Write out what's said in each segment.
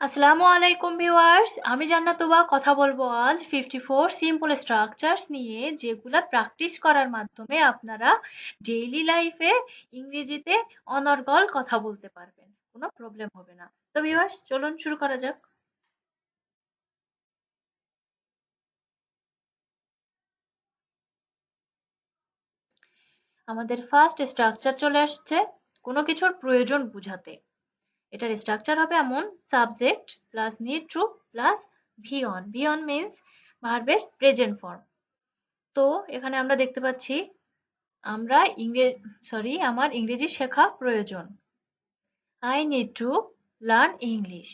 আসসালামু আলাইকুম ভিউয়ার্স, আমি জান্নাতুবা কথা বলবো আজ 54 সিম্পল স্ট্রাকচারস নিয়ে, যেগুলা প্র্যাকটিস করার মাধ্যমে আপনারা ডেইলি লাইফে ইংরেজিতে অনর্গল কথা বলতে পারবেন, কোনো প্রবলেম হবে না। তো ভিউয়ার্স, চলুন শুরু করা যাক। আমাদের ফার্স্ট স্ট্রাকচার চলে আসছে কোনো কিছুর প্রয়োজন বোঝাতে। এটার স্ট্রাকচার হবে এমন: subject plus need to plus V on means ভার্বের প্রেজেন্ট ফর্ম। তো এখানে আমরা দেখতে পাচ্ছি আমরা আমার ইংরেজি শেখা প্রয়োজন। I need to learn English.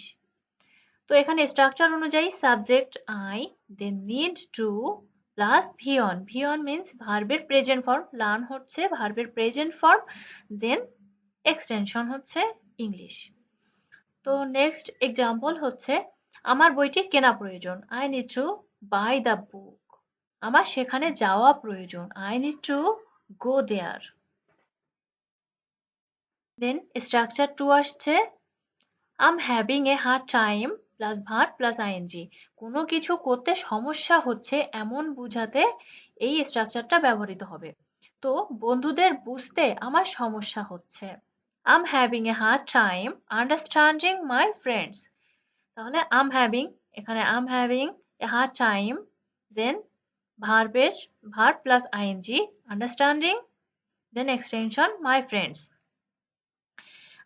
তো এখানে স্ট্রাকচার অনুযায়ী subject I, then need to plus V on means ভার্বের প্রেজেন্ট ফর্ম, লার্ন হচ্ছে ভার্বের প্রেজেন্ট ফর্ম, দেন এক্সটেনশন হচ্ছে ইংলিশ। তো নেক্সট এক্সাম্পল হচ্ছে আমার বইটি কেনা প্রয়োজন। I need to buy the book. আমার সেখানে যাওয়া প্রয়োজন। I need to go there. Then structure 2 আসছে I'm having a hard time plus verb plus ING. কোনো কিছু করতে সমস্যা হচ্ছে এমন বোঝাতে এই স্ট্রাকচারটা ব্যবহৃত হবে। তো বন্ধুদের বুঝতে আমার সমস্যা হচ্ছে। I'm having a hard time understanding my friends. তাহলে এখানে I'm having a hard time, then verb plus ING, understanding, then extension my friends.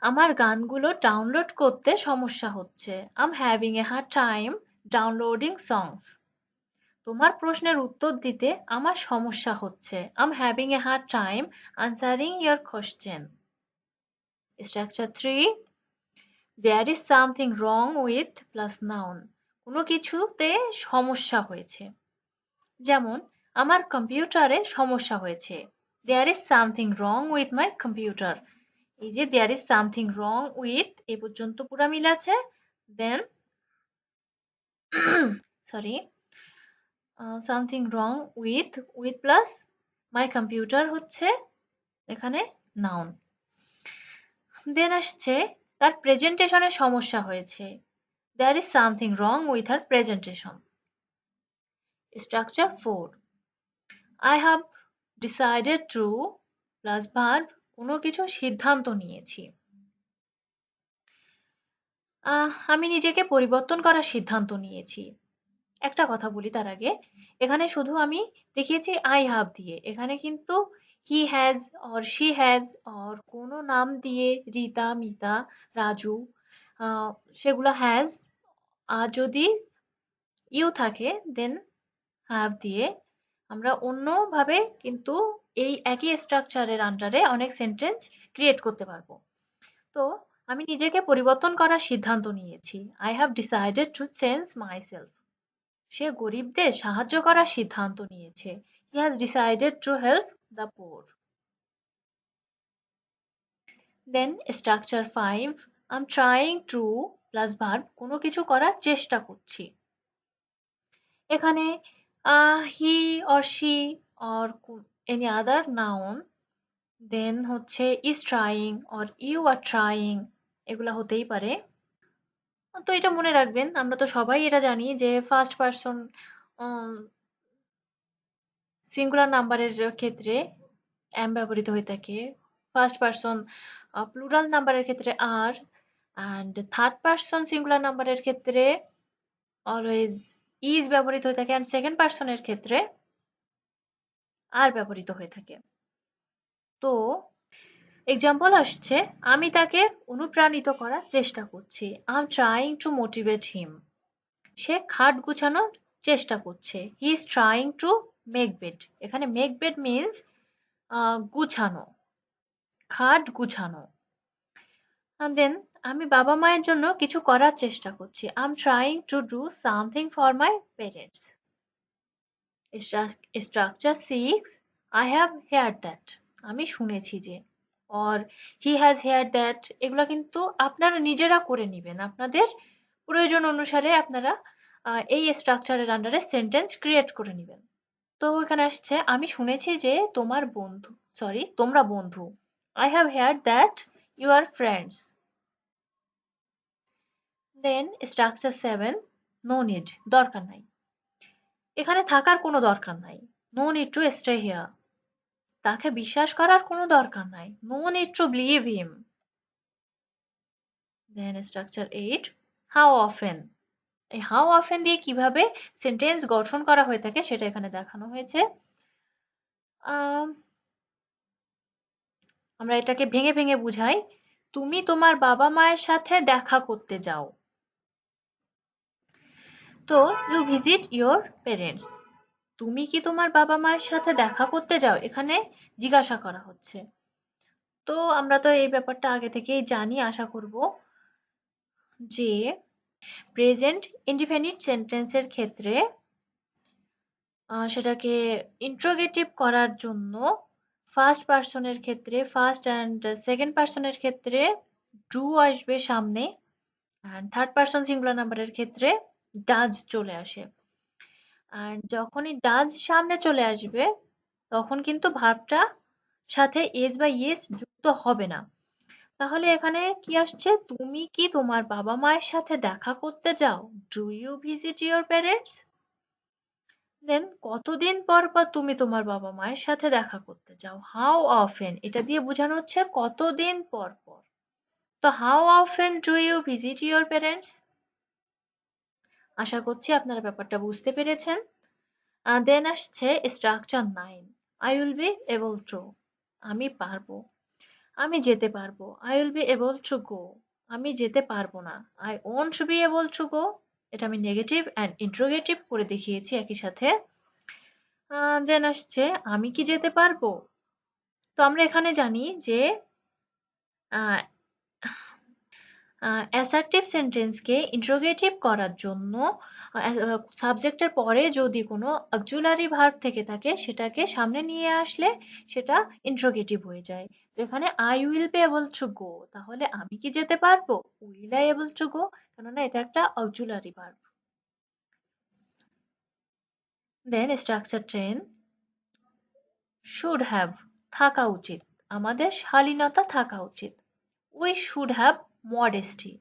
আমার গানগুলো ডাউনলোড করতে সমস্যা হচ্ছে। I'm having a hard time downloading songs. তোমার প্রশ্নের উত্তর দিতে আমার সমস্যা হচ্ছে। I'm having a hard time answering your question. Structure 3, there is something wrong with plus noun. কোনো কিছুতে সমস্যা হয়েছে, যেমন আমার কম্পিউটারে সমস্যা হয়েছে। There is something wrong with my computer. এই যে there is something wrong with এ পর্যন্ত পুরা মিল আছে। Then sorry, something wrong with plus my computer হচ্ছে এখানে নাউন। দেন আসছে তার প্রেজেন্টেশনের সমস্যা হয়েছে। There is something wrong with her presentation. Structure 4, I have decided to plus verb, কোনো কিছু সিদ্ধান্ত নিয়েছি। আমি নিজেকে পরিবর্তন করার সিদ্ধান্ত নিয়েছি। একটা কথা বলি তার আগে, এখানে শুধু আমি দেখিয়েছি আই হ্যাভ দিয়ে। এখানে কিন্তু he has or she has or কোনো নাম দিয়ে, রিতা, মিতা, রাজু, সেগুলো হ্যাজ। আর যদি ইউ থাকে দেন হ্যাভ দিয়ে আমরা অন্যভাবে কিন্তু এই একই স্ট্রাকচারের আন্ডারে অনেক সেন্টেন্স ক্রিয়েট করতে পারবো। তো আমি নিজেকে পরিবর্তন করার সিদ্ধান্ত নিয়েছি। I have decided to change myself. সে গরিবদের সাহায্য করার সিদ্ধান্ত নিয়েছে। He has decided to help the poor. Then structure 5, I am trying to plus verb, কোনো কিছু করার চেষ্টা করছি। এখানে he or she or any other noun, then হচ্ছে is trying or you are trying, এগুলা হতেই পারে। তো এটা মনে রাখবেন, আমরা তো সবাই এটা জানি যে ফার্স্ট পারসন সিঙ্গুলার নাম্বারের ক্ষেত্রে am ব্যবহৃত হয়ে থাকে, ফার্স্ট পারসন প্লুরাল নাম্বারের ক্ষেত্রে আর, অ্যান্ড থার্ড পারসন সিঙ্গুলার নাম্বারের ক্ষেত্রে অলওয়েজ ইজ ব্যবহৃত হয়ে থাকে, অ্যান্ড সেকেন্ড পারসনের ক্ষেত্রে আর ব্যবহৃত হয়ে থাকে। তো এক্সাম্পল আসছে আমি তাকে অনুপ্রাণিত করার চেষ্টা করছি। I am trying to motivate him. সে খাট গুছানোর চেষ্টা করছে। He is trying to make bed. এখানে মেক বেড মিন্স গুছানো, খাট গুছানো। দেন আমি বাবা মায়ের জন্য কিছু করার চেষ্টা করছি। I am trying to do something for my parents. Structure 6, I have heard that. আমি শুনেছি যে, or he has heard that, এগুলো কিন্তু আপনারা নিজেরা করে নেবেন। আপনাদের প্রয়োজন অনুসারে আপনারা এই স্ট্রাকচারের আন্ডারে সেন্টেন্স ক্রিয়েট করে নেবেন। তো এখানে আসছে আমি শুনেছি যে তোমরা বন্ধু। I have heard that you are friends. Then structure 7, no need, দরকার নাই। এখানে থাকার কোনো দরকার নাই। No need to stay here, তাকে বিশ্বাস করার কোনো দরকার নাই। No need to believe him. Then structure 8, how often. এই হাউ অফেন দিয়ে কিভাবে সেন্টেন্স গঠন করা হয়ে থাকে সেটা এখানে দেখানো হয়েছে। আমরা এটাকে ভেঙে ভেঙে বুঝাই। তুমি তোমার বাবা মায়ের সাথে দেখা করতে যাও। তো ইউ ভিজিট ইয়োর প্যারেন্টস। তুমি কি তোমার বাবা মায়ের সাথে দেখা করতে যাও, এখানে জিজ্ঞাসা করা হচ্ছে। তো আমরা তো এই ব্যাপারটা আগে থেকেই জানি, আশা করব যে প্রেজেন্ট ইনডিফিনিট সেন্টেন্সের ক্ষেত্রে সেটাকে ইন্ট্রোগেটিভ করার জন্য ফার্স্ট পার্সনের ক্ষেত্রে, ফার্স্ট অ্যান্ড সেকেন্ড পার্সনের ক্ষেত্রে ডু আসবে সামনে, অ্যান্ড থার্ড পার্সন সিঙ্গুলার নাম্বারের ক্ষেত্রে ডাজ চলে আসে। আর যখনই ডাজ সামনে চলে আসবে তখন কিন্তু ভার্বটা সাথে এস বা ইয়েস যুক্ত হবে না। তাহলে এখানে কি আসছে, তুমি কি তোমার বাবা মায়ের সাথে দেখা করতে যাও? Do you visit your parents? Then কতদিন পর পর তুমি তোমার বাবা মায়ের সাথে দেখা করতে যাও? হাউ অফেন, এটা দিয়ে বোঝানো হচ্ছে কতদিন পর পর। তো how often do you visit your parents? আশা করছি আপনারা ব্যাপারটা বুঝতে পেরেছেন। দেন আসছে structure 9, I will be able to, আমি পারবো, আমি যেতে পারবো। I will be able to go, আমি যেতে পারবো না। I won't be able to go, এটা আমি নেগেটিভ অ্যান্ড ইন্ট্রোগেটিভ করে দেখিয়েছি একই সাথে। দেন আসছে আমি কি যেতে পারবো। তো আমরা এখানে জানি যে অ্যাসার্টিভ সেন্টেন্সকে ইন্ট্রোগেটিভ করার জন্য সাবজেক্টের পরে যদি কোনো অক্সিলারি ভার্ব থেকে থাকে সেটাকে সামনে নিয়ে আসলে সেটা ইন্ট্রোগেটিভ হয়ে যায়। তো এখানে I will be able to go, তাহলে আমি কি যেতে পারবো? Will I able to go, কেননা এটা একটা auxiliary verb. Then structure 10, should have, থাকা উচিত, আমাদের শালীনতা থাকা উচিত। উই শুড হ্যাভ মডেস্টি,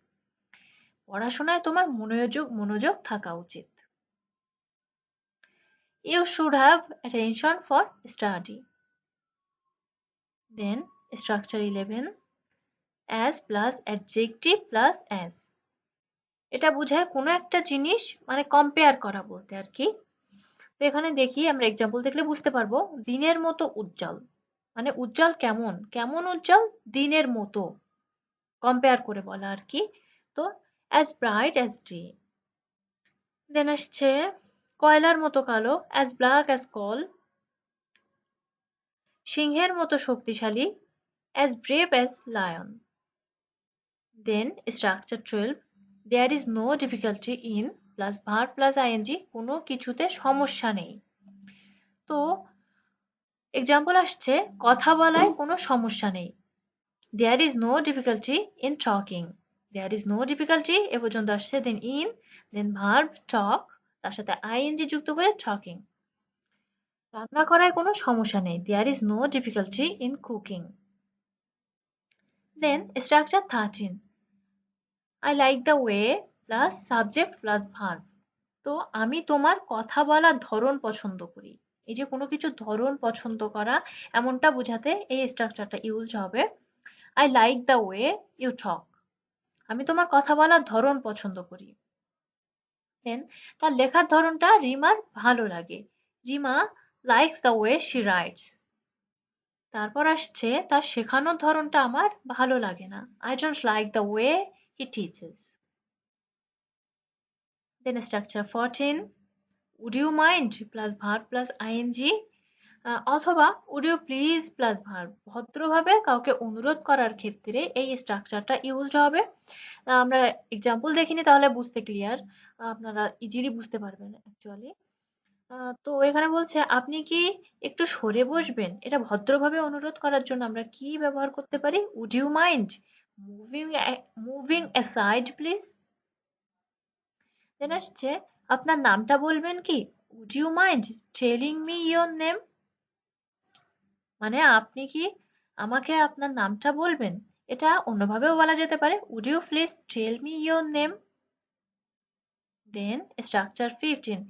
পড়াশোনায় তোমার মনোযোগ থাকা উচিত। You should have attention for study. Then structure 11, as plus adjective plus as, এটা বোঝায় কোনো একটা জিনিস মানে কম্পেয়ার করা বলতে আর কি। তো এখানে দেখি আমরা এক্সাম্পল দেখলে বুঝতে পারবো। দিনের মতো উজ্জ্বল, মানে উজ্জ্বল কেমন, কেমন উজ্জ্বল, দিনের মতো, কম্পেয়ার করে বলা আর কি। তো as bright as day। দেন আসছে কয়লার মতো কালো, as black as coal। সিংহের মতো শক্তিশালী, as brave as lion। Then structure 12, there is no difficulty in plus verb plus ing, কোনো কিছুতে সমস্যা নেই। তো এক্সাম্পল আসছে কথা বলায় কোনো সমস্যা নেই। There is no difficulty in talking. There is no difficulty এ পর্যন্ত আসছে, দেন in, দেন verb talk, তার সাথে ing যুক্ত করে talking। রান্না করায় কোনো সমস্যা নেই। There is no difficulty in cooking. Then structure 13, I like the way plus subject plus verb. তো আমি তোমার কথা বলার ধরন পছন্দ করি। এই যে কোনো কিছু ধরন পছন্দ করা এমনটা বোঝাতে এই স্ট্রাকচারটা ইউজ হবে। I like the way you talk, আমি তোমার কথা বলার ধরন পছন্দ করি। দেন তার লেখার ধরনটা রিমার ভালো লাগে। Rima likes the way she writes. তারপর আসছে তার শেখানোর ধরনটা আমার ভালো লাগে না। I don't like the way he teaches. Then structure 14, would you mind plus verb plus ing, অথবা would you please plus verb, ভদ্রভাবে কাউকে অনুরোধ করার ক্ষেত্রে এই স্ট্রাকচারটা ইউজড হবে। আমরা এক্সাম্পল দেখিনি তাহলে বুঝতে ক্লিয়ার, আপনারা ইজিলি বুঝতে পারবেন অ্যাকচুয়ালি। তো এখানে বলছে আপনি কি একটু সরে বসবেন, এটা ভদ্রভাবে অনুরোধ করার জন্য আমরা কি ব্যবহার করতে পারি? would you mind moving aside please। দেন আসছে আপনার নামটা বলবেন কি? would you mind telling me your name, মানে আপনি কি আমাকে আপনার নামটা বলবেন। এটা অন্যভাবেও বলা যেতে পারে, would you please tell me your name। Then structure 15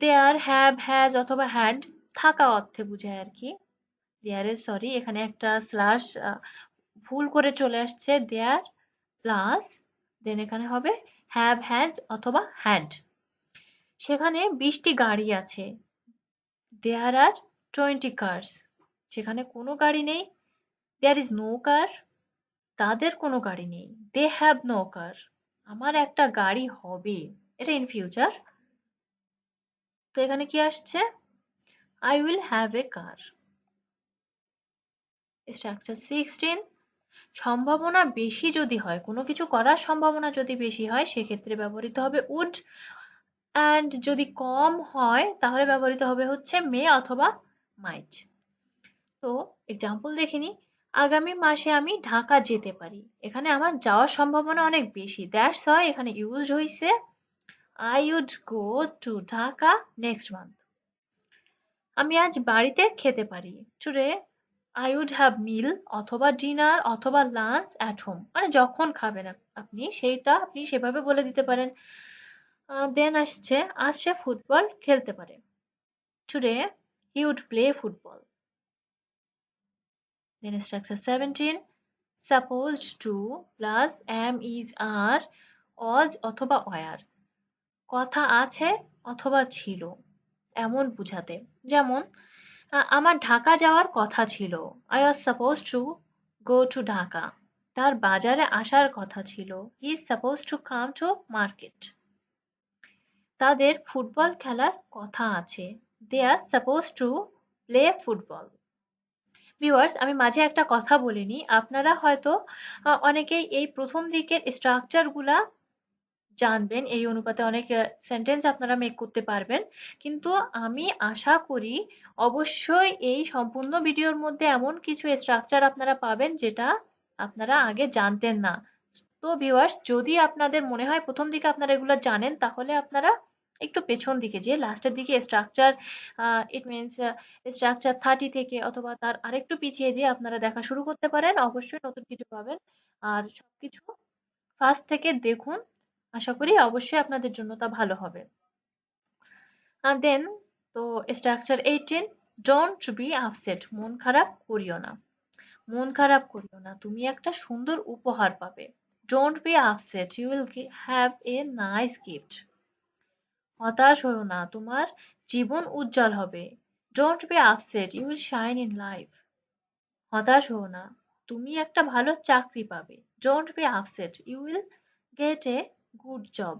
there, have, has অথবা হ্যাড থাকা অর্থে বোঝায় আর কি। দেয়ারে সরি এখানে একটা স্ল্যাশ ভুল করে চলে আসছে, দেয়ার প্লাস দেন এখানে হবে হ্যাভ, হ্যাজ অথবা হ্যাড। সেখানে 20টি গাড়ি আছে। There are 20 cars. সেখানে কোনো গাড়ি নেই। There is no car. তাদের কোনো গাড়ি নেই। They have no car. আমার একটা গাড়ি হবে। এটা ইন ফিউচার। তো এখানে কি আসছে? I will have A car. Structure 16 সম্ভাবনা বেশি যদি হয়, কোনো কিছু করার সম্ভাবনা যদি বেশি হয় সেক্ষেত্রে ব্যবহৃত হবে উড, অ্যান্ড যদি কম হয় তাহলে ব্যবহৃত হবে হচ্ছে মে অথবা মাইট। তো এক্সাম্পল দেখে নিই। আগামী মাসে আমি ঢাকা যেতে পারি। এখানে আমার যাওয়ার সম্ভাবনা অনেক বেশি, দ্যাটস হয় এখানে ইউজড হয়েছে I would go to Dhaka next month. আমি আজ বাড়িতে খেতে পারি। Today I would have meal অথবা ডিনার অথবা লাঞ্চ অ্যাট হোম, মানে যখন খাবেন আপনি সেইটা আপনি সেভাবে বলে দিতে পারেন। দেন আসছে আজ সে ফুটবল খেলতে পারে। Today he would play football. Then structure 17 supposed to plus am is are was অথবা were কথা আছে অথবা ছিল এমন বুঝাতে। যেমন আমার ঢাকা যাওয়ার কথা ছিল। I was supposed to go to Dhaka. তার বাজারে আসার কথা ছিল। He is supposed to come to market। তাদের ফুটবল খেলার কথা আছে। They are supposed to play football। Viewers, আমি মাঝে একটা কথা বলে নিই। আপনারা হয়তো অনেকেই এই প্রথম দিকের স্ট্রাকচারগুলা জানবেন, এই অনুপাতে অনেক সেন্টেন্স আপনারা মেক করতে পারবেন। কিন্তু আমি আশা করি অবশ্যই এই সম্পূর্ণ ভিডিওর মধ্যে এমন কিছু স্ট্রাকচার আপনারা পাবেন যেটা আপনারা আগে জানতেন না। তো ভিউয়ার্স, যদি আপনাদের মনে হয় প্রথম দিকে আপনারা এগুলো জানেন তাহলে আপনারা একটু পেছন দিকে যে লাস্টের দিকে স্ট্রাকচার ইট মিনস স্ট্রাকচার 30 থেকে অথবা তার আরেকটু পিছিয়ে যেয়ে আপনারা দেখা শুরু করতে পারেন। অবশ্যই নতুন কিছু পাবেন। আর সবকিছু ফার্স্ট থেকে দেখুন। আশা করি অবশ্যই আপনাদের জন্য তা ভালো হবে। দেন তো স্ট্রাকচার 18 ডোন্ট বি আপসেট মন খারাপ করিও না। মন খারাপ করিও না, তুমি একটা সুন্দর উপহার পাবে। Don't be upset, you will have a nice gift. হতাশ হও না, তোমার জীবন উজ্জ্বল হবে। Don't be upset, you will shine in life. হতাশ হও না, তুমি একটা ভালো চাকরি পাবে। Don't be upset, you will get a good job.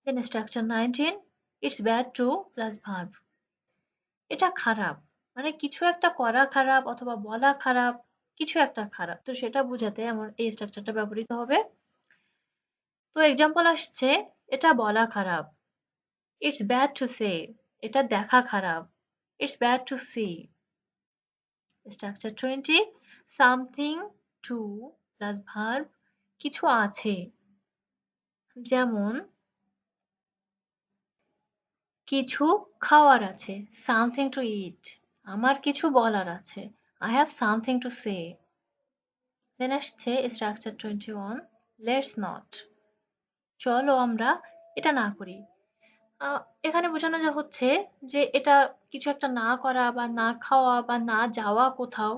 Then structure 19 it's bad to plus verb। এটা খারাপ, মানে কিছু একটা করা খারাপ অথবা বলা খারাপ, কিছু একটা খারাপ, তো সেটা বোঝাতে এমন এই স্ট্রাকচারটা ব্যবহৃত হবে। তো এক্সাম্পল আসছে এটা বলা খারাপ, ইটস ব্যাড টু সে। এটা দেখা খারাপ, it's bad to see. Structure 20 something to plus verb কিছু আছে। যেমন কিছু খাওয়ার আছে, something to eat। আমার কিছু বলার আছে, I have something to say। দেন আসছে স্ট্রাকচার 21 let's not। চলো আমরা এটা না করি। এখানে বোঝানো হচ্ছে যে এটা কিছু একটা না করা বা না খাওয়া বা না যাওয়া কোথাও,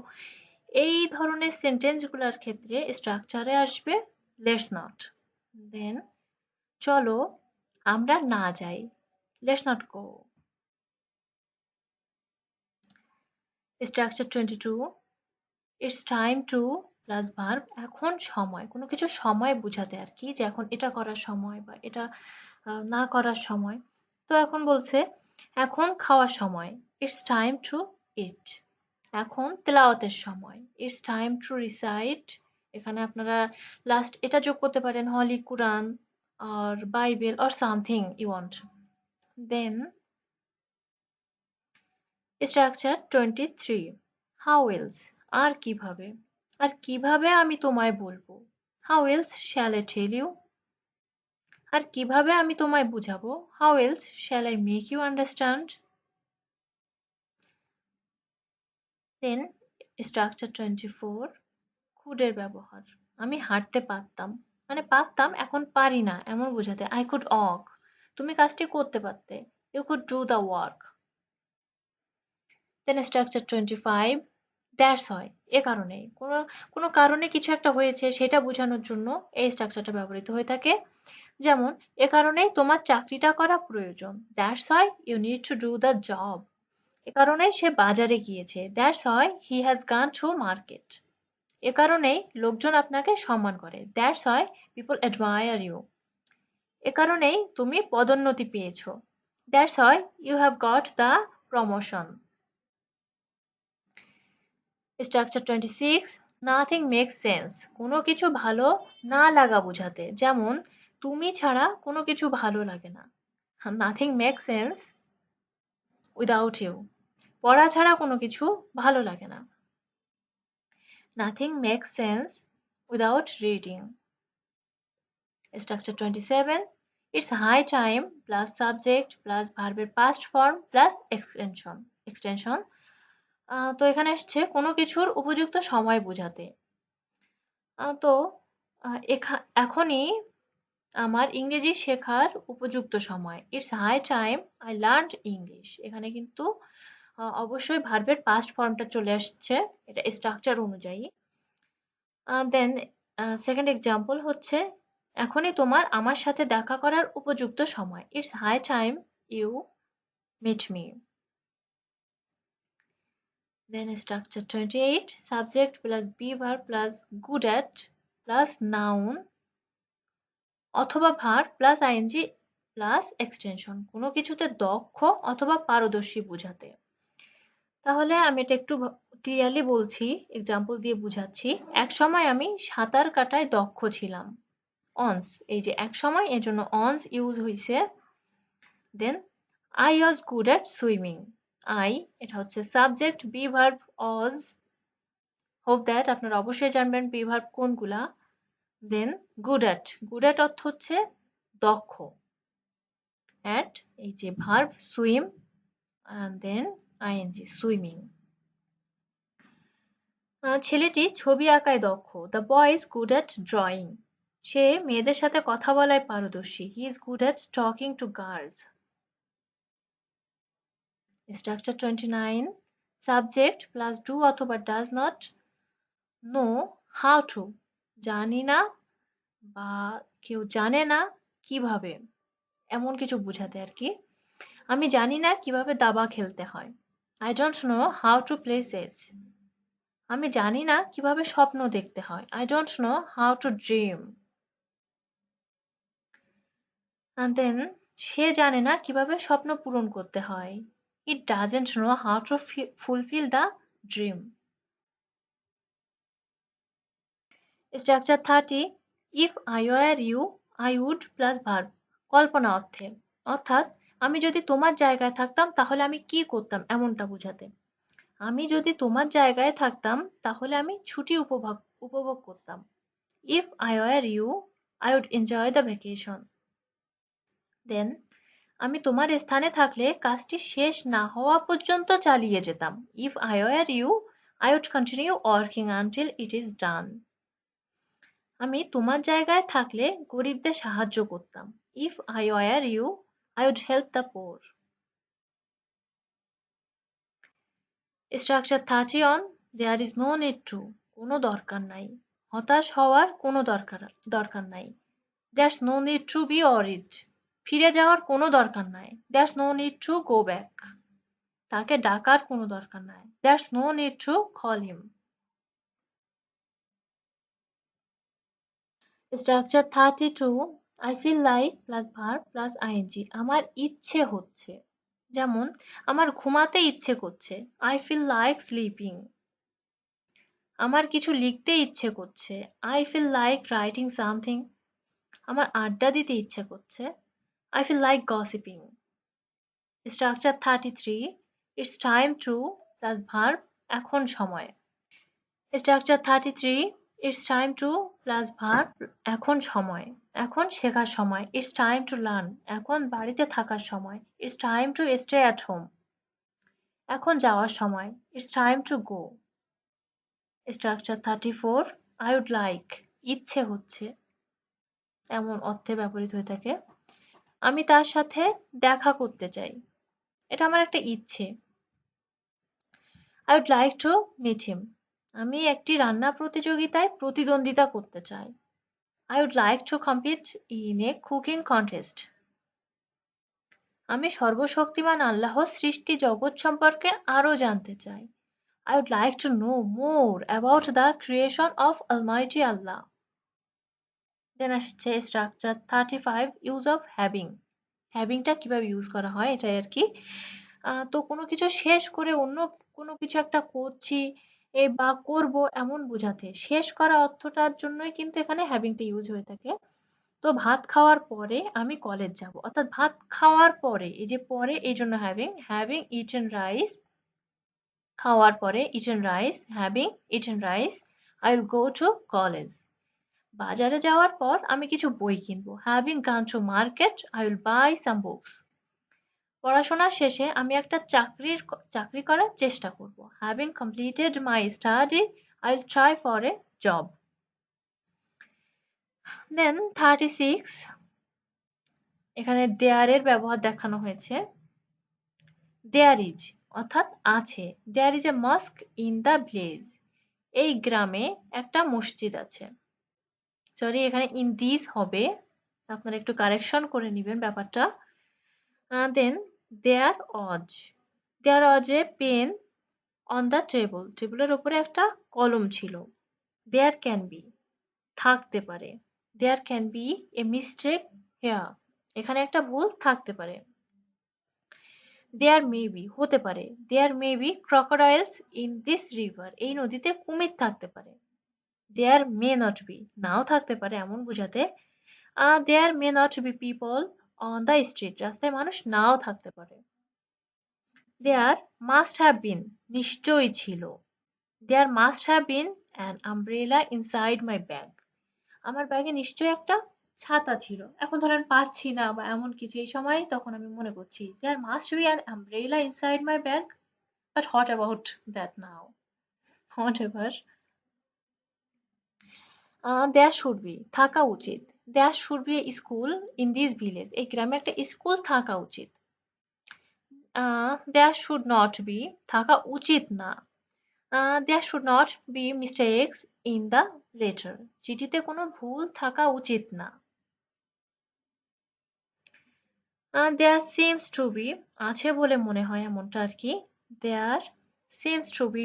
এই ধরনের সেন্টেন্সগুলোর ক্ষেত্রে স্ট্রাকচারে আসবে let's not। দেন চলো আমরা না যাই, let's not go। Structure 22 it's time to plus verb এখন সময়, কোনো কিছু সময় বোঝাতে আর কি, যে এখন এটা করার সময় বা এটা না করার সময়। তো এখন বলছে এখন খাওয়ার সময়, ইটস টাইম টু ইট। এখন তেলাওয়াতের সময়, ইটস টাইম টু রিসাইট। এখানে আপনারা লাস্ট এটা যোগ করতে পারেন হলি কুরআন আর Bible or something you want. Then structure 23 how else আর কিভাবে। আর কিভাবে আমি তোমায় বলবো, how else shall I tell you. আর কিভাবে আমি তোমায় বুঝাবো, how else shall I make you understand. Then structure 24 could এর ব্যবহার। আমি হাঁটতে পারতাম, মানে পারতাম এখন পারি না এমন বোঝাতে। I could walk, তুমি কাজটি করতে পারতে। You could do the work. Then structure 25, that's হয়, এ কারণেই। কোনো কারণে কিছু একটা হয়েছে সেটা বোঝানোর জন্য এই স্ট্রাকচারটা ব্যবহৃত হয়ে থাকে। যেমন এ কারণেই তোমার চাকরিটা করা প্রয়োজন। That's why you need to do the job. এ কারণেই সে বাজারে গিয়েছে। That's why he has gone to market. এ কারণেই লোকজন আপনাকে সম্মান করে। দ্যাটস হয় পিপল অ্যাডমায়ার ইউ। এ কারণেই তুমি পদোন্নতি পেয়েছো। That's why you have got the promotion. Structure 26, nothing makes sense, কোনো কিছু ভালো না লাগা বোঝাতে। যেমন তুমি ছাড়া কোনো কিছু ভালো লাগে না। Nothing makes sense without you, পড়া ছাড়া কোনো কিছু ভালো লাগে না। Nothing makes sense without reading. Structure 27, it's high time plus subject plus ভার্বের পাস্ট ফর্ম প্লাস এক্সটেনশন। তো এখানে এসছে কোনো কিছুর উপযুক্ত সময় বোঝাতে। তো এখনই আমার ইংরেজি শেখার উপযুক্ত সময়। It's high time I learned English. এখানে কিন্তু অবশ্যই ভার্বের পাস্ট ফর্মটা চলে আসছে, এটা স্ট্রাকচার অনুযায়ী। দেন সেকেন্ড এক্সাম্পল হচ্ছে এখনই তোমার আমার সাথে দেখা করার উপযুক্ত সময়। It's high time you meet me. Then structure 28, subject plus be verb plus good at plus noun অথবা verb plus ING plus extension, কোনো কিছুতে দক্ষ অথবা পারদর্শী বোঝাতে। তাহলে আমি এটা একটু ক্লিয়ারলি বলছি, এক্সাম্পল দিয়ে বুঝাচ্ছি। এক সময় আমি সাঁতার কাটায় দক্ষ ছিলাম। অনস, এই যে এক সময়, এর জন্য অনস ইউজ হয়েছে। Then I was good at swimming. I, এটা হচ্ছে subject, be verb was. Hope that আপনারা অবশ্যই জানবেন বি ভার্ব কোনগুলা। দেন গুড অ্যাট অর্থ হচ্ছে দক্ষ। অ্যাট, এই যে verb swim, and then ing swimming. ছেলেটি ছবি আঁকায় দক্ষ। The boy is good at drawing. সে মেয়েদের সাথে কথা বলায় পারদর্শী। He is good at talking to girls. Structure 29, subject plus do অথবা does not know how to, জানি না বা কেউ জানে না কিভাবে, এমন কিছু বোঝাতে আর কি। আমি জানি না কিভাবে দাবা খেলতে হয়। I don't know how to play chess. আমি জানি না কিভাবে স্বপ্ন দেখতে হয়। I don't know how to dream. And then সে জানে না কিভাবে স্বপ্ন পূরণ করতে হয়। It doesn't know how to fulfill the dream. Structure 30, if I were you, I would plus verb, কল্পনা অর্থে। অর্থাৎ আমি যদি তোমার জায়গায় থাকতাম তাহলে আমি কি করতাম, এমনটা বোঝাতে। আমি যদি তোমার জায়গায় থাকতাম তাহলে আমি ছুটি উপভোগ করতাম। If I were you, I would enjoy the vacation. দেন আমি তোমার স্থানে থাকলে কাজটি শেষ না হওয়া পর্যন্ত চালিয়ে যেতাম। If I were you, I would continue working until it is done. আমি তোমার জায়গায় থাকলে গরিবদের সাহায্য করতাম। If I were you, I would help the poor. Structure 30, there is no need to, কোনো দরকার নাই। হতাশ হওয়ার কোনো দরকার নাই। That's no need to be worried, ফিরে যাওয়ার কোনো দরকার নাই। That's no need to go back, তাকে ডাকার কোনো দরকার নাই। That's no need to call him. Structure 32, I feel like plus verb plus ING, আমার ইচ্ছে হচ্ছে। যেমন আমার ঘুমাতে ইচ্ছে করছে। I feel like sleeping. আমার কিছু লিখতে ইচ্ছে করছে। I feel like writing something. আমার আড্ডা দিতে ইচ্ছে করছে। I feel like gossiping. Structure 33, it's time to plus verb, এখন সময়। Structure 33, it's time to plus verb, এখন সময়, এখন শেখার সময়। ইটস টাইম টু লার্ন, এখন বাড়িতে থাকার সময়। It's time to stay at home, এখন যাওয়ার সময়। It's time to go. Structure 34, I would like ইচ্ছে হচ্ছে এমন অর্থে ব্যবহৃত হয়ে থাকে। আমি তার সাথে দেখা করতে চাই, এটা আমার একটা ইচ্ছে। I would like to meet him, আমি একটি রান্না প্রতিযোগিতায় প্রতিদ্বন্দ্বিতা করতে চাই। I would like to compete in a cooking contest, আমি সর্বশক্তিমান আল্লাহর সৃষ্টি জগৎ সম্পর্কে আরো জানতে চাই। I would like to know more about the creation of Almighty Allah. Then আসছে structure 35 use of having. হ্যাভিংটা কিভাবে ইউজ করা হয় এটাই আর কি। তো কোনো কিছু শেষ করে অন্য কোনো কিছু একটা করছি বা করব এমন বোঝাতে শেষ করা অর্থটার জন্যই কিন্তু এখানে হ্যাভিংটা ইউজ হয়ে থাকে। তো ভাত খাওয়ার পরে আমি কলেজ যাব, অর্থাৎ ভাত খাওয়ার পরে, এই যে পরে এই জন্য হ্যাভিং ইটেন রাইস, খাওয়ার পরে eaten rice, having eaten rice I will go to college. বাজারে যাওয়ার পর আমি কিছু বই কিনবো, having gone to market I will buy some books. পড়াশোনা শেষে আমি একটা চাকরি করার চেষ্টা করব, having completed my study I will try for a job. Then 36 এখানে দেয়ার এর ব্যবহার দেখানো হয়েছে। দেয়ার ইজ অর্থাৎ আছে, there is a mosque in the village, এই গ্রামে একটা মসজিদ আছে। সরি, এখানে ইন দিস হবে, আপনারা একটু কারেকশন করে নেবেন ব্যাপারটা। Then there was a pen on the table, টেবিলের উপরে একটা কলম ছিল। দেয়ার ক্যান বি থাকতে পারে, there can be a mistake here, এখানে একটা ভুল থাকতে পারে। দেয়ার মে বি হতে পারে, there may be crocodiles in this river, এই নদীতে কুমির থাকতে পারে। দেয়ার মে নট বি নাও থাকতে পারে এমন বোঝাতে। There may not be people on the street, রাস্তায় মানুষ নাও থাকতে পারে। দেয়ার মাস্ট হ্যাভ বিন নিশ্চয়ই ছিল, there must have been an umbrella inside my bag, আমার ব্যাগে নিশ্চয়ই একটা ছাতা ছিল, এখন ধরেন পাচ্ছি না বা এমন কিছু এই সময়, তখন আমি মনে করছি there must be an umbrella inside my bag, but what about that now, whatever. There should be থাকা উচিত, there should be a school in this village, এই গ্রামে একটা স্কুল থাকা উচিত। দেয়ার শুড নট বি থাকা উচিত না, there should not be mistakes in the letter, চিঠিতে কোনো ভুল থাকা উচিত না। দেয়ার সিমস টু বি আছে বলে মনে হয় এমনটা আর কি, there seems to be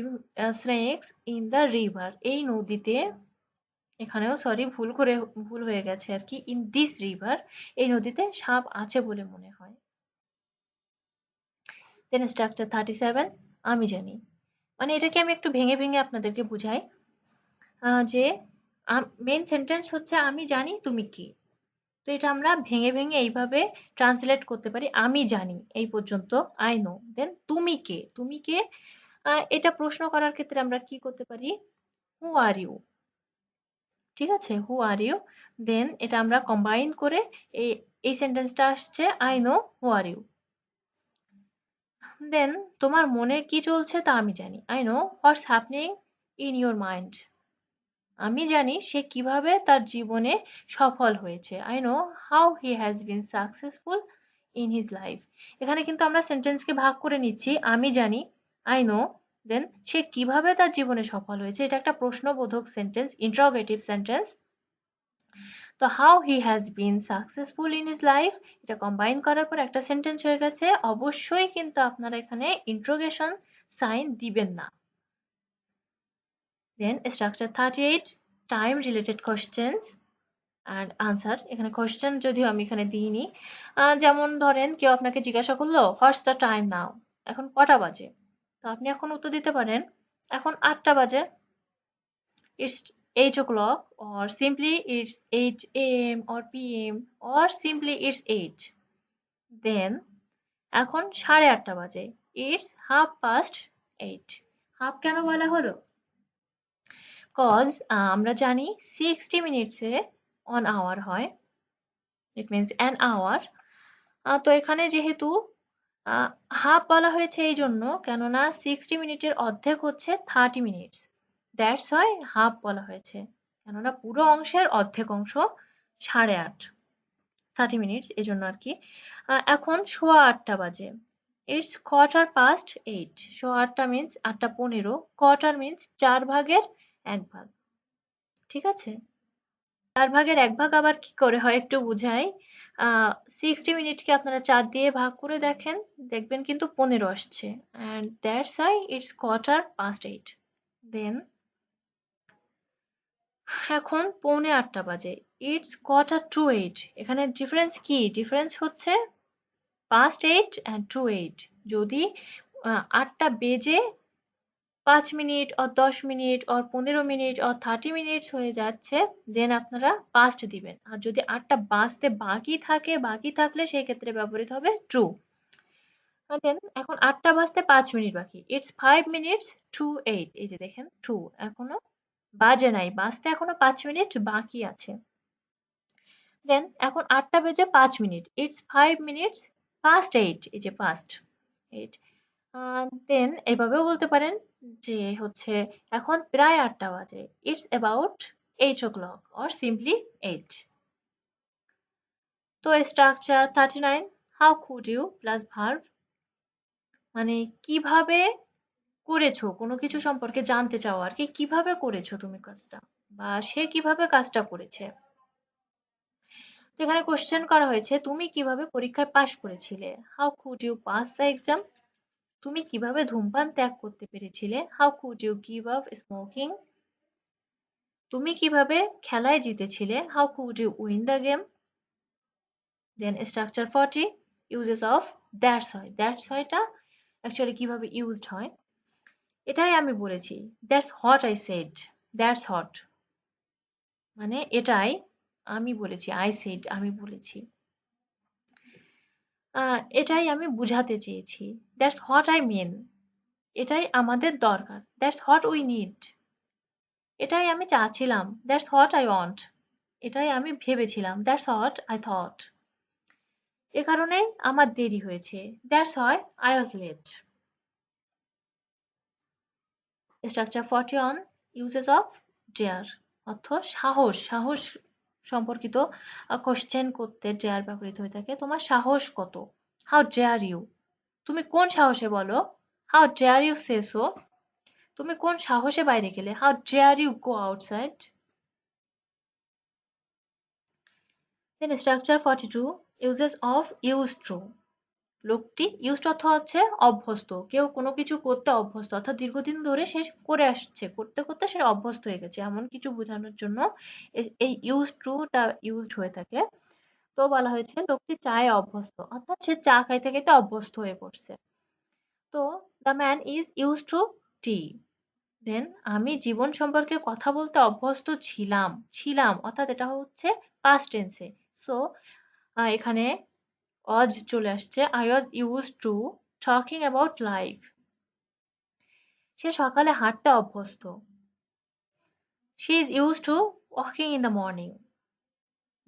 snakes in the river, এই নদীতে, এখানেও সরি ভুল হয়ে গেছে আর কি, ইন দিস রিভার এই নদীতে সাপ আছে বলে মনে হয়। দেন স্ট্রাকচার 37 আমি জানি, মানে এটাকে আমি একটু ভেঙে ভেঙে আপনাদেরকে বুঝাই। যে মেন সেন্টেন্স হচ্ছে আমি জানি তুমি কি, তো এটা আমরা ভেঙে ভেঙে এইভাবে ট্রান্সলেট করতে পারি, আমি জানি এই পর্যন্ত আই নো। দেন তুমি কে, তুমি কে, এটা প্রশ্ন করার ক্ষেত্রে আমরা কি করতে পারি, হু আর ইউ, ঠিক আছে, হু আর ইউ। দেন এটা আমরা কম্বাইন করে এই সেন্টেন্সটা আসছে I know who are you. Then তোমার মনে কি চলছে তা আমি জানি, I know what's happening in your mind, আমি জানি সে কিভাবে তার জীবনে সফল হয়েছে, I know how he has been successful in his life. এখানে কিন্তু আমরা সেন্টেন্সকে ভাগ করে নিচ্ছি, আমি জানি আই নো, দেন সে কিভাবে তার জীবনে সফল হয়েছে, এটা একটা প্রশ্নবোধক সেন্টেন্স, ইন্টারোগেটিভ সেন্টেন্স। তো how he has been successful in his life এটা কম্বাইন করার পর একটা সেন্টেন্স হয়ে গেছে। অবশ্যই কিন্তু আপনারা এখানে ইন্ট্রোগেশন সাইন দিবেন না। Then structure 38 time related questions and answer, এখানে কোশ্চেন যদিও আমি এখানে দিইনি। যেমন ধরেন কেউ আপনাকে জিজ্ঞাসা করলো হোয়াটস দ্য টাইম নাও, এখন কটা বাজে, তো আপনি এখন উত্তর দিতে পারেন এখন 8টা বাজে, it's 8 o'clock, or simply it's 8 a.m. or p.m. or simply it's 8. Then এখন 8:30 বাজে, it's 8:30. হাফ কেন বলা হলো, কজ আমরা জানি 60 মিনিটসে 1 hour হয়, ইট মিনস an hour। তো এখানে যেহেতু হাফ বলা হয়েছে এই জন্য কেননা 60 মিনিটের অর্ধেক হচ্ছে 30 মিনিটস, দ্যাটস হয় হাফ বলা হয়েছে। কেননা পুরো অংশের অর্ধেক অংশ 8:30, 30 মিনিটস, এজন্য আর কি। এখন 8:15 বাজে, ইটস 8:15, 8:15 মিন্স 8:15, কোয়ার্টার মিন্স 4 ভাগের 1 ভাগ, ঠিক আছে। 4 ভাগের 1 ভাগ আবার কি করে হয় একটু বুঝাই। 60 মিনিটকে আপনারা 4 দিয়ে ভাগ করে দেখেন, দেখবেন কিন্তু 15 আসছে, and that's why it's 8:15. Then এখন 7:45 বাজে, it's 7:45. এখানে ডিফারেন্স কি? ডিফারেন্স হচ্ছে past 8 and to 8. যদি 8টা বেজে 5 minute or 10 minute or 15 minute or 30 minutes হয়ে যাচ্ছে, দেন আপনারা past দিবেন। আর যদি 8টা বাজতে বাকি থাকলে সেই ক্ষেত্রে ব্যবহৃত হবে true. দেন এখন 8টা বাজতে 5 মিনিট বাকি, it's 5 minutes to 8. এই যে দেখেন true, এখনো বাজে নাই, বাজতে এখনো 5 মিনিট বাকি আছে। দেন এখন 8টা বেজে 5 মিনিট, it's 5 minutes past 8. এই যে past 8. দেন এভাবেও বলতে পারেন যে হচ্ছে এখন প্রায় 8টা বাজে, it's about 8 o'clock or simply 8. তো structure 39, how could you plus verb, মানে কিভাবে করেছো, কোনো কিছু সম্পর্কে জানতে চাও আর কি, কিভাবে করেছো তুমি কাজটা, বা সে কিভাবে কাজটা করেছে। তো এখানে কোশ্চেন করা হয়েছে তুমি কিভাবে পরীক্ষায় পাশ করেছিলে, how could you pass the exam. তুমি কিভাবে ধূমপান ত্যাগ করতে পেরেছিলে, how could you give up smoking. তুমি কিভাবে খেলায় জিতেছিলে, how could you win the game. Then structure 40, uses of that's why. That's why টা অ্যাকচুয়ালি কিভাবে ইউজড হয় এটাই আমি বলেছি, that's what I said. That's what মানে এটাই আমি বলেছি, I said আমি বলেছি, এটাই আমি বুঝাতে চেয়েছি, that's what I mean. এটাই আমাদের দরকার, that's what we need. এটাই আমি চাচ্ছিলাম, that's what I want. এটাই আমি ভেবেছিলাম, that's what I thought. এ কারণেই আমার দেরি হয়েছে, that's why I was late. Structure 41, uses of dare, অর্থ সাহস সম্পর্কিত কোশ্চেন করতে dare ব্যবহৃত হয়ে থাকে। তোমার সাহস কত, how dare you. তুমি কোন সাহসে বলো, how dare you say so. তুমি কোন সাহসে বাইরে গেলে, how dare you go outside. Then structure 42, uses of used to. লোকটি used অর্থ হচ্ছে অভ্যস্ত, কেউ কোনো কিছু করতে অভ্যস্ত, অর্থাৎ দীর্ঘদিন ধরে সে করে আসছে, করতে করতে সে অভ্যস্ত হয়ে গেছে, এমন কিছু বোঝানোর জন্য এই used to টা used হয়ে থাকে। তো বলা হয়েছে লোকটি চায়ে অভ্যস্ত, অর্থাৎ সে চা খাইতে খাইতে অভ্যস্ত হয়ে পড়ছে। তো the man is used to tea. দেন আমি জীবন সম্পর্কে কথা বলতে অভ্যস্ত ছিলাম অর্থাৎ এটা হচ্ছে past tense এ। সো এখানে was চলে আসছে, I was used to talking about life. সে সকালে হাঁটতে অভ্যস্ত, she is used to walking in the morning.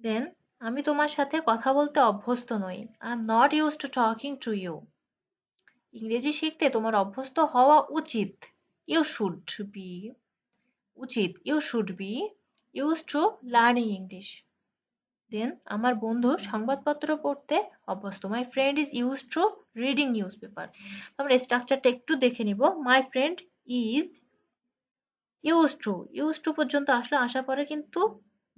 Then আমি তোমার সাথে কথা বলতে অভ্যস্ত নই, I am not used to talking to you. ইংরেজি শিখতে তোমার অভ্যস্ত হওয়া উচিত, you should be, উচিত you should be used to learning English. দেন আমার বন্ধু সংবাদপত্র পড়তে অভ্যস্ত, my friend is used to reading newspaper. আমরা স্ট্রাকচারটা একটু দেখে নিব, my friend is used to পর্যন্ত আসলে আসার পরে কিন্তু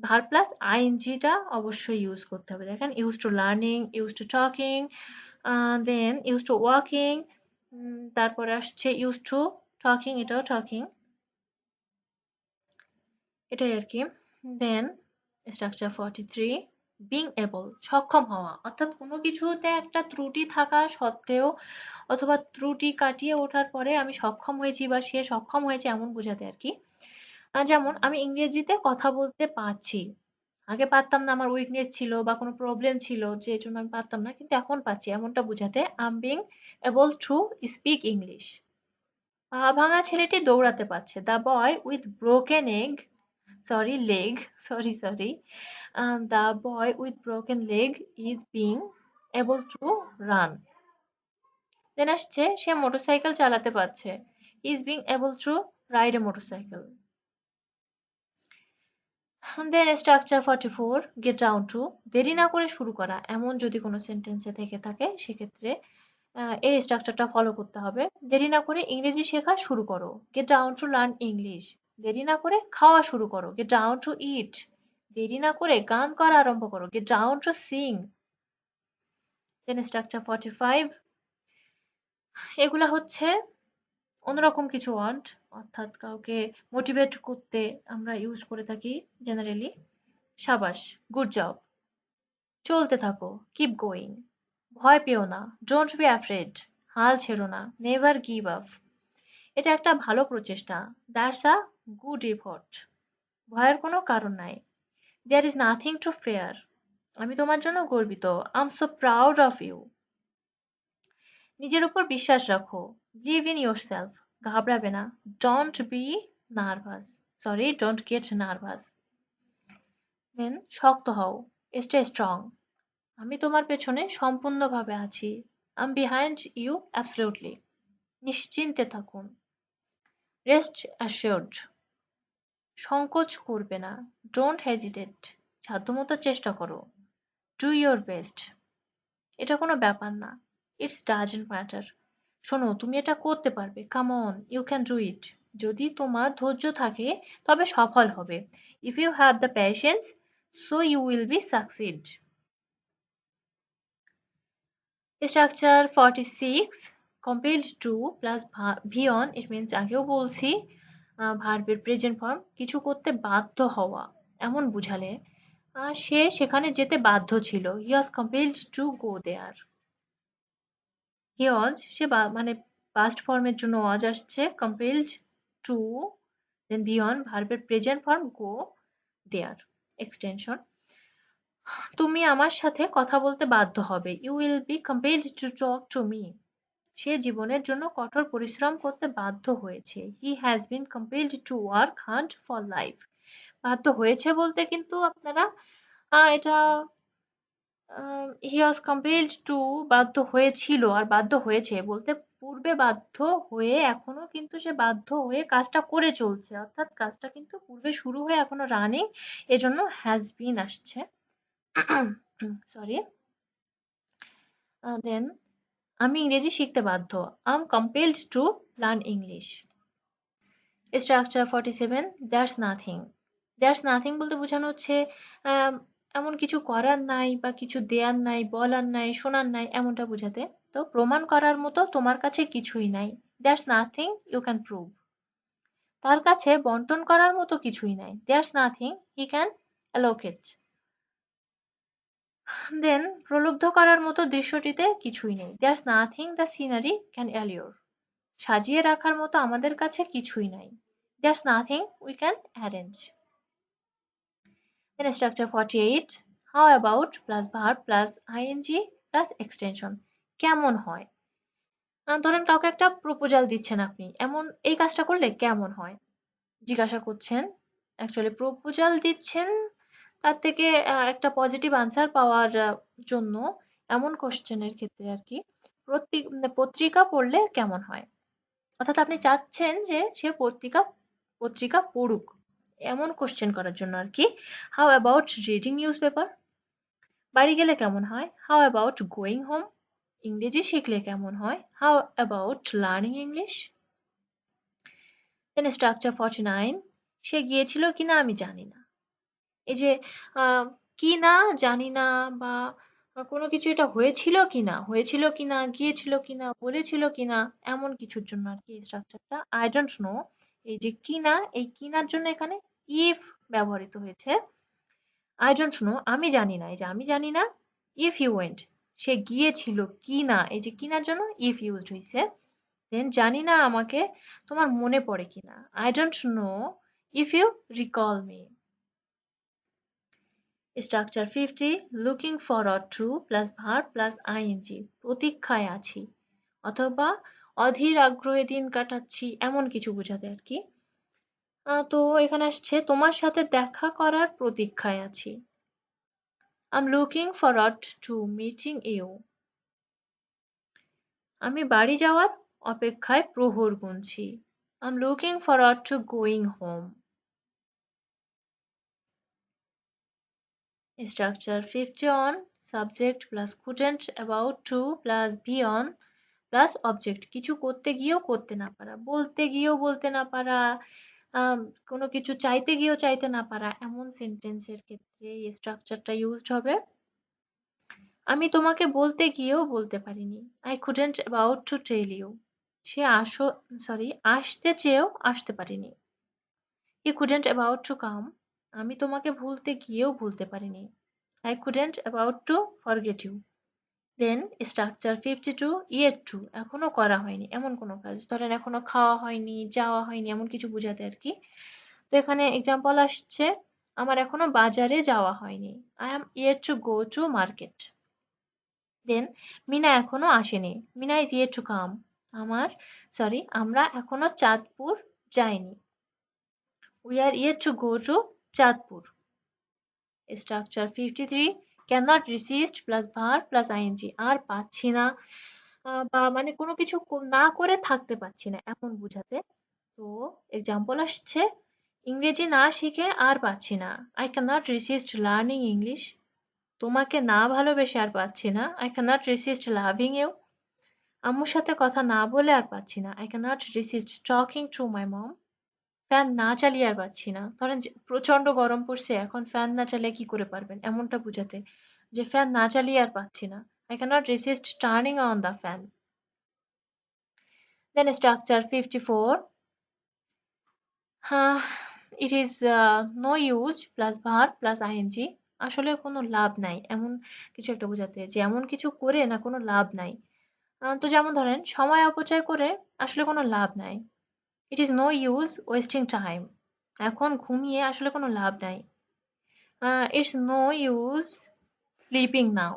verb plus ing টা অবশ্যই ইউজ করতে হবে। দেখেন used to learning, used to talking, then used to walking, তারপরে আসছে used to talking, এটাও talking, এটাই আর কি। দেন structure 43, being able, সক্ষম হওয়া, অর্থাৎ কোনো কিছুতে একটা ত্রুটি থাকা সত্ত্বেও অথবা ত্রুটি কাটিয়ে ওঠার পরে আমি সক্ষম হয়েছি বা সে সক্ষম হয়েছে এমন বোঝাতে আর কি। যেমন আমি ইংরেজিতে কথা বলতে পারছি, আগে পারতাম না, আমার উইকনেস ছিল বা কোনো প্রবলেম ছিল যে জন্য আমি পারতাম না, কিন্তু এখন পাচ্ছি, এমনটা বোঝাতে I am being able to speak English. পা ভাঙা ছেলেটি দৌড়াতে পারছে, the boy with broken leg, sorry, the boy with broken leg is being able to run. দেন আসছে সে মোটরসাইকেল চালাতে পারছে, he is being able to ride a motorcycle. Then structure 44 get down to দেরি না করে শুরু করা এমন যদি কোনো সেন্টেন্সে থেকে থাকে সেক্ষেত্রে এই স্ট্রাকচারটা ফলো করতে হবে। দেরি না করে ইংরেজি শেখা শুরু করো, get down two learn English. দেরি না করে খাওয়া শুরু করো, গেট ডাউন টু ইট। দেরি না করে গান করা আরম্ভ করো, get down to sing. Then structure 45 এগুলা হচ্ছে অন্যরকম কিছু ওয়ার্ড, অর্থাৎ কাউকে মোটিভেট করতে আমরা ইউজ করে থাকি জেনারেলি। সাবাস, গুড জব, চলতে থাকো, কিপ গোয়িং, ভয় পেও না, ডোন্ট বি অ্যাফ্রেড, হাল ছেড়ো না, নেভার গিভ আপ। এটা একটা ভালো প্রচেষ্টা, দ্যাটস আ গুড এফর্ট। ভয়ের কোনো কারণ নাই, there is nothing to fear. আমি তোমার জন্য গর্বিত, I am so proud of you. নিজের উপর বিশ্বাস রাখো, বিলিভ ইন ইয়োর সেলফ, ঘাবড়াবে না, don't be nervous, sorry don't get nervous. Then শক্ত হও, স্টে স্ট্রং, আমি তোমার পেছনে সম্পূর্ণভাবে আছি, I am behind you absolutely. নিশ্চিন্তে থাকুন, রেস্ট অ্যাসিওরড, সংকোচ করবে না, ডোন্ট হেজিটেট, সাধ্যমতো চেষ্টা করো, ডু ইয়োর বেস্ট, এটা কোনো ব্যাপার না, ইটস ডাজন্ট ম্যাটার। শোনো, তুমি এটা করতে পারবে, come on, you can do it. যদি তোমার ধৈর্য থাকে তবে সফল হবে, if you have the patience so you will be succeed. Structure 46 compelled to plus be on, it means আগেও বলছি ভার্বের প্রেজেন্ট ফর্ম, কিছু করতে বাধ্য হওয়া এমন বুঝালে সে সেখানে যেতে বাধ্য ছিল, he was compelled to go there. he was সে মানে পাস্ট ফর্মের জন্য was আসছে, compelled to then be on ভার্বের present form go there extension. তুমি আমার সাথে কথা বলতে বাধ্য হবে, you will be compelled to talk to me. সে জীবনের জন্য কঠোর পরিশ্রম করতে বাধ্য হয়েছে, he has been compelled to work hard for life. বাধ্য হয়েছে বলতে কিন্তু আপনারা এটা he was compelled to বাধ্য হয়েছিল আর বাধ্য হয়েছে বলতে পূর্বে বাধ্য হয়ে এখনো কিন্তু সে বাধ্য হয়ে কাজটা করে চলছে, অর্থাৎ কাজটা কিন্তু পূর্বে শুরু হয়ে এখনো রানিং, এজন্য has been আসছে। সরি। দেন আমি ইংরেজি শিখতে বাধ্য, I am compelled to learn English. Structure 47 that's nothing. That's nothing বলতে বোঝানো হচ্ছে এমন কিছু করার নাই বা কিছু দেয়ার নাই, বলার নাই, শোনার নাই, এমনটা বোঝাতে। তো প্রমাণ করার মতো তোমার কাছে কিছুই নাই, that's nothing you can prove. তার কাছে বন্টন করার মতো কিছুই নাই, that's nothing he can allocate. Then প্রলুব্ধ করার মতো দৃশ্যটিতে কিছুই নেই, that's nothing the scenery can allure. সাজিয়ে রাখার মতো আমাদের কাছে কিছুই নাই, that's nothing we can arrange. Then structure 48 how about plus verb plus ing plus extension, কেমন হয়। ধরেন কাউকে একটা প্রপোজাল দিচ্ছেন আপনি, এমন এই কাজটা করলে কেমন হয় জিজ্ঞাসা করছেন, অ্যাকচুয়ালি প্রপোজাল দিচ্ছেন তার থেকে একটা পজিটিভ আনসার পাওয়ার জন্য এমন কোশ্চেনের ক্ষেত্রে আর কি পত্রিকা পড়লে কেমন হয়, অর্থাৎ আপনি চাচ্ছেন যে সে পত্রিকা পত্রিকা পড়ুক, এমন কোশ্চেন করার জন্য আর কি। How about reading news paper, বাড়ি গেলে কেমন হয়। হাউ অ্যাবাউট গোয়িং হোম, ইংরেজি শিখলে কেমন হয়। How about learning English. Then structure 49 সে গিয়েছিল কিনা আমি জানি না। এই যে কি না জানি না বা কোনো কিছু এটা হয়েছিল কিনা গিয়েছিল কিনা বলেছিল কিনা এমন কিছুর জন্য আর কি এই স্ট্রাকচারটা। আই ডোন্ট নো, এই যে কিনা, এই কিনার জন্য এখানে ইফ ব্যবহৃত হয়েছে। আই ডোন্ট নো আমি জানি না, এই যে আমি জানি না। ইফ ইউ ওয়েন্ট সে গিয়েছিল কিনা, এই যে কিনার জন্য ইফ ইউজড হয়েছে। দেন জানি না আমাকে তোমার মনে পড়ে কিনা, I don't know if you recall me. Structure 50 looking forward to plus verb plus ING, প্রতীক্ষায় আছি অথবা অধীর আগ্রহে দিন কাটাচ্ছি এমন কিছু বোঝাতে আর কি। তো এখানে আসছে তোমার সাথে দেখা করার প্রতীক্ষায় আছি, I'm looking forward to meeting you. আমি বাড়ি যাওয়ার অপেক্ষায় প্রহর গুনছি, I'm looking forward to going home. Structure 50 on, subject plus couldn't about to plus be on plus object. কিছু করতে গিয়েও করতে না পারা, বলতে গিয়েও বলতে না পারা, কোনো কিছু চাইতে গিয়েও চাইতে না পারা, এমন সেন্টেন্সের ক্ষেত্রে এই স্ট্রাকচারটা ইউজড হবে। আমি তোমাকে বলতে গিয়েও বলতে পারিনি। I couldn't about to tell you. সে আসতে চেয়েও আসতে পারিনি। He couldn't about to come. আমি তোমাকে ভুলতে গিয়েও ভুলতে পারিনি। I couldn't about to forget you. Then structure 52 yet to, এখনো করা হয়নি এমন কোনো কাজ, ধরেন এখনো খাওয়া হয়নি, যাওয়া হয়নি, এমন কিছু বোঝাতে আর কি। তো এখানে এক্সাম্পল আসছে, আমার এখনো বাজারে যাওয়া হয়নি। I am yet to go to market. দেন মিনা এখনো আসেনি। Mina is yet to come. আমরা এখনো চাঁদপুর যাইনি। We are yet to go to Chandpur. Structure 53 cannot resist plus verb plus ing, আর পাচ্ছি না বা মানে কোনো কিছু না করে থাকতে পারছি না এমন বোঝাতে। তো এক্সাম্পল আসছে, ইংরেজি না শিখে আর পাচ্ছি না। I cannot resist learning English. তোমাকে না ভালোবেসে আর পাচ্ছি না। I cannot resist loving you. আম্মুর সাথে কথা না বলে আর পাচ্ছি না। I cannot resist talking to my mom. Fan না চালিয়ে আর পাচ্ছি না। ধরেন যে প্রচন্ড গরম পড়ছে, এখন ফ্যান না চালিয়ে কি করে পারবেন এমনটা বোঝাতে, যে ফ্যান না চালিয়ে আর পাচ্ছি না। I cannot resist turning on the fan. Then structure 54. It is no use plus verb plus ing. আসলে কোনো লাভ নাই এমন কিছু একটা বোঝাতে, যে এমন কিছু করে না কোনো লাভ নাই। তো যেমন ধরেন সময় অপচয় করে আসলে কোনো লাভ নাই। It is no use wasting time. এখন ঘুমিয়ে আসলে কোনো লাভ নাই। It's no use sleeping now.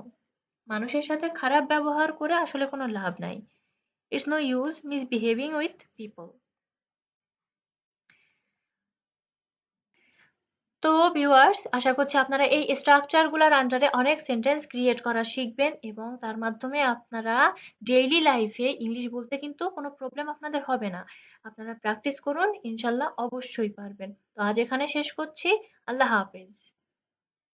মানুষের সাথে খারাপ ব্যবহার করে আসলে কোনো লাভ নাই। It's no use misbehaving with people. তো ভিউয়ার্স, আশা করছি আপনারা এই স্ট্রাকচারগুলোর আন্ডারে অনেক সেন্টেন্স ক্রিয়েট করা শিখবেন এবং তার মাধ্যমে আপনারা ডেইলি লাইফে ইংলিশ বলতে কিন্তু কোনো প্রবলেম আপনাদের হবে না। আপনারা প্র্যাকটিস করুন, ইনশাল্লাহ অবশ্যই পারবেন। তো আজ এখানে শেষ করছি। আল্লাহ হাফেজ।